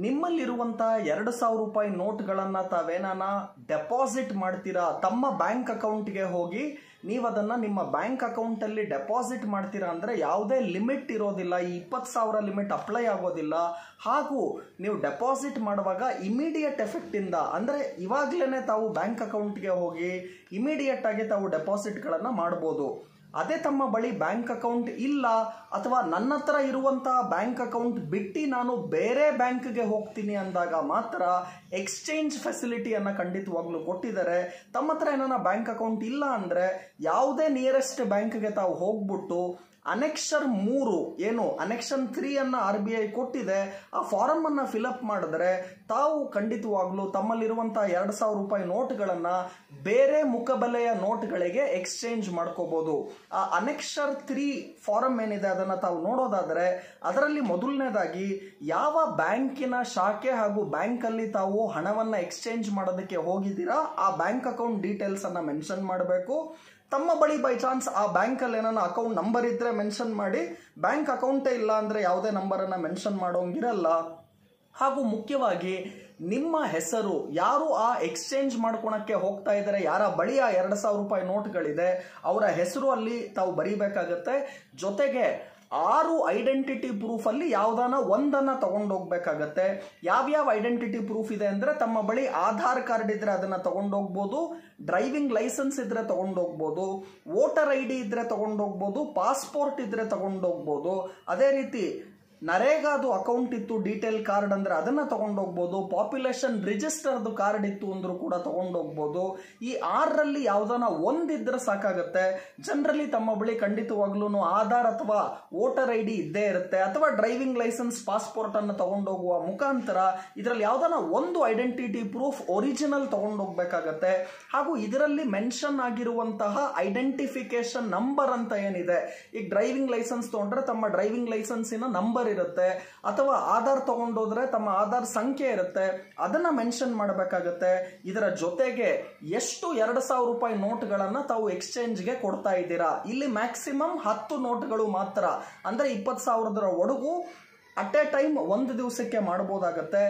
ನಿಮ್ಮಲ್ಲಿರುವಂತ 2,000 ರೂಪಾಯಿ ನೋಟ್ಗಳನ್ನ ತಾವೇನಾನ ಡೆಪಾಸಿಟ್ ಮಾಡ್ತೀರಾ ತಮ್ಮ ಬ್ಯಾಂಕ್ ಅಕೌಂಟ್ಗೆ ಹೋಗಿ ನೀವು ಅದನ್ನ ನಿಮ್ಮ ಬ್ಯಾಂಕ್ ಅಕೌಂಟ್ ಅಲ್ಲಿ ಡೆಪಾಸಿಟ್ ಮಾಡ್ತೀರಾ ಅಂದ್ರೆ ಯಾವುದೇ ಲಿಮಿಟ್ ಇರೋದಿಲ್ಲ, ಈ 20,000 ಲಿಮಿಟ್ ಅಪ್ಲೈ ಆಗೋದಿಲ್ಲ. ಹಾಗೂ ನೀವು ಡೆಪಾಸಿಟ್ ಮಾಡುವಾಗ ಇಮಿಡಿಯೇಟ್ ಎಫೆಕ್ಟ್ ಇಂದ ಅಂದ್ರೆ ಇವಾಗ್ಲೇನೆ ತಾವು ಬ್ಯಾಂಕ್ ಅಕೌಂಟ್ಗೆ ಹೋಗಿ ಇಮಿಡಿಯೇಟ್ ಆಗಿ ತಾವು ಡೆಪಾಸಿಟ್ಗಳನ್ನ ಮಾಡಬಹುದು. ಅದೇ ತಮ್ಮ ಬಳಿ ಬ್ಯಾಂಕ್ ಅಕೌಂಟ್ ಇಲ್ಲ ಅಥವಾ ನನ್ನ ಹತ್ರ ಇರುವಂತಹ ಬ್ಯಾಂಕ್ ಅಕೌಂಟ್ ಬಿಟ್ಟು ನಾನು ಬೇರೆ ಬ್ಯಾಂಕ್ಗೆ ಹೋಗ್ತೀನಿ ಅಂದಾಗ ಮಾತ್ರ ಎಕ್ಸ್ಚೇಂಜ್ ಫೆಸಿಲಿಟಿಯನ್ನ ಖಂಡಿತವಾಗ್ಲೂ ಕೊಟ್ಟಿದ್ದಾರೆ. ತಮ್ಮ ಹತ್ರ ಏನಾನ ಬ್ಯಾಂಕ್ ಅಕೌಂಟ್ ಇಲ್ಲ ಅಂದ್ರೆ ಯಾವುದೇ ನಿಯರೆಸ್ಟ್ ಬ್ಯಾಂಕ್ಗೆ ತಾವು ಹೋಗ್ಬಿಟ್ಟು ಅನೆಕ್ಷರ್ 3 ಏನು ಅನೆಕ್ಷನ್ 3 ಅನ್ನ RBI ಕೊಟ್ಟಿದೆ, ಆ ಫಾರಂ ಅನ್ನ ಫಿಲಪ್ ಮಾಡಿದ್ರೆ ತಾವು ಖಂಡಿತವಾಗ್ಲೂ ತಮ್ಮಲ್ಲಿರುವಂತಹ 2,000 ರೂಪಾಯಿ ನೋಟ್ಗಳನ್ನ ಬೇರೆ ಮುಖಬೆಲೆಯ ನೋಟ್ಗಳಿಗೆ ಎಕ್ಸ್ಚೇಂಜ್ ಮಾಡ್ಕೋಬಹುದು. ಆ ಅನೆಕ್ಷರ್ 3 ಫಾರಂ ಏನಿದೆ ಅದನ್ನ ತಾವು ನೋಡೋದಾದ್ರೆ ಅದರಲ್ಲಿ ಮೊದಲನೇದಾಗಿ ಯಾವ ಬ್ಯಾಂಕಿನ ಶಾಖೆ ಹಾಗೂ ಬ್ಯಾಂಕ್ ಅಲ್ಲಿ ತಾವು ಹಣವನ್ನ ಎಕ್ಸ್ಚೇಂಜ್ ಮಾಡೋದಕ್ಕೆ ಹೋಗಿದ್ದೀರಾ ಆ ಬ್ಯಾಂಕ್ ಅಕೌಂಟ್ ಡೀಟೇಲ್ಸ್ ಅನ್ನ ಮೆನ್ಷನ್ ಮಾಡಬೇಕು. ತಮ್ಮ ಬಳಿ ಬೈ ಚಾನ್ಸ್ ಆ ಬ್ಯಾಂಕ್ ಅಲ್ಲಿ ಏನಾನ ಅಕೌಂಟ್ ನಂಬರ್ ಇದ್ರೆ ಮೆನ್ಷನ್ ಮಾಡಿ, ಬ್ಯಾಂಕ್ ಅಕೌಂಟೇ ಇಲ್ಲ ಅಂದ್ರೆ ಯಾವುದೇ ನಂಬರ್ ಅನ್ನ ಮೆನ್ಷನ್ ಮಾಡೋಂಗಿರಲ್ಲ. ಹಾಗೂ ಮುಖ್ಯವಾಗಿ ನಿಮ್ಮ ಹೆಸರು, ಯಾರು ಆ ಎಕ್ಸ್ಚೇಂಜ್ ಮಾಡ್ಕೊಳಕ್ಕೆ ಹೋಗ್ತಾ ಇದ್ದಾರೆ, ಯಾರ ಬಳಿ ಆ 2,000 ರೂಪಾಯಿ ನೋಟ್ಗಳಿದೆ ಅವರ ಹೆಸರು ಅಲ್ಲಿ ತಾವು ಬರೀಬೇಕಾಗತ್ತೆ. ಜೊತೆಗೆ 6 ಐಡೆಂಟಿಟಿ ಪ್ರೂಫ್ ಅಲ್ಲಿ ಯಾವ್ದಾನ ಒಂದನ್ನ ತಗೊಂಡೋಗ್ಬೇಕಾಗತ್ತೆ. ಯಾವ್ಯಾವ ಐಡೆಂಟಿಟಿ ಪ್ರೂಫ್ ಇದೆ ಅಂದ್ರೆ ತಮ್ಮ ಬಳಿ ಆಧಾರ್ ಕಾರ್ಡ್ ಇದ್ರೆ ಅದನ್ನ ತಗೊಂಡೋಗ್ಬೋದು, ಡ್ರೈವಿಂಗ್ ಲೈಸೆನ್ಸ್ ಇದ್ರೆ ತಗೊಂಡೋಗ್ಬೋದು, ವೋಟರ್ ID ಇದ್ರೆ ತಗೊಂಡೋಗ್ಬೋದು, ಪಾಸ್ಪೋರ್ಟ್ ಇದ್ರೆ ತಗೊಂಡೋಗ್ಬೋದು. ಅದೇ ರೀತಿ ನರೇಗಾದು ಅಕೌಂಟ್ ಇತ್ತು ಡೀಟೇಲ್ ಕಾರ್ಡ್ ಅಂದ್ರೆ ಅದನ್ನ ತಗೊಂಡೋಗ್ಬೋದು, ಪಾಪ್ಯುಲೇಷನ್ ರಿಜಿಸ್ಟರ್ದು ಕಾರ್ಡ್ ಇತ್ತು ಅಂದ್ರೂ ಕೂಡ ತಗೊಂಡೋಗ್ಬೋದು. ಈ 6ರಲ್ಲಿ ಯಾವ್ದಾನ ಒಂದಿದ್ರೆ ಸಾಕಾಗತ್ತೆ. ಜನರಲಿ ತಮ್ಮ ಬಳಿ ಖಂಡಿತವಾಗ್ಲೂ ಆಧಾರ್ ಅಥವಾ ವೋಟರ್ ID ಇದ್ದೇ ಇರುತ್ತೆ, ಅಥವಾ ಡ್ರೈವಿಂಗ್ ಲೈಸೆನ್ಸ್ ಪಾಸ್ಪೋರ್ಟ್ ಅನ್ನು ತಗೊಂಡೋಗುವ ಮುಖಾಂತರ ಇದರಲ್ಲಿ ಯಾವ್ದಾನ ಒಂದು ಐಡೆಂಟಿಟಿ ಪ್ರೂಫ್ ಒರಿಜಿನಲ್ ತಗೊಂಡೋಗ್ಬೇಕಾಗತ್ತೆ. ಹಾಗೂ ಇದರಲ್ಲಿ ಮೆನ್ಷನ್ ಆಗಿರುವಂತಹ ಐಡೆಂಟಿಫಿಕೇಶನ್ ನಂಬರ್ ಅಂತ ಏನಿದೆ, ಈಗ ಡ್ರೈವಿಂಗ್ ಲೈಸೆನ್ಸ್ ತಗೊಂಡ್ರೆ ತಮ್ಮ ಡ್ರೈವಿಂಗ್ ಲೈಸೆನ್ಸಿನ ನಂಬರ್ ಇರುತ್ತೆ, ಅಥವಾ ಆಧಾರ್ ತಗೊಂಡೋದ್ರೆ ತಮ್ಮ ಆಧಾರ್ ಸಂಖ್ಯೆ ಇರುತ್ತೆ, ಅದನ್ನ ಮೆನ್ಷನ್ ಮಾಡಬೇಕಾಗತ್ತೆ. ಇದರ ಜೊತೆಗೆ ಎಷ್ಟು 2,000 ರೂಪಾಯಿ ನೋಟ್ಗಳನ್ನ ತಾವು ಎಕ್ಸ್ಚೇಂಜ್ಗೆ ಕೊಡ್ತಾ ಇದ್ದೀರಾ. ಇಲ್ಲಿ ಮ್ಯಾಕ್ಸಿಮಮ್ 10 ನೋಟ್ಗಳು ಮಾತ್ರ, ಅಂದ್ರೆ 20,000 ಒಳಗೂ ಅಟ್ ಎ ಟೈಮ್ ಒಂದು ದಿವಸಕ್ಕೆ ಮಾಡಬಹುದಾಗತ್ತೆ.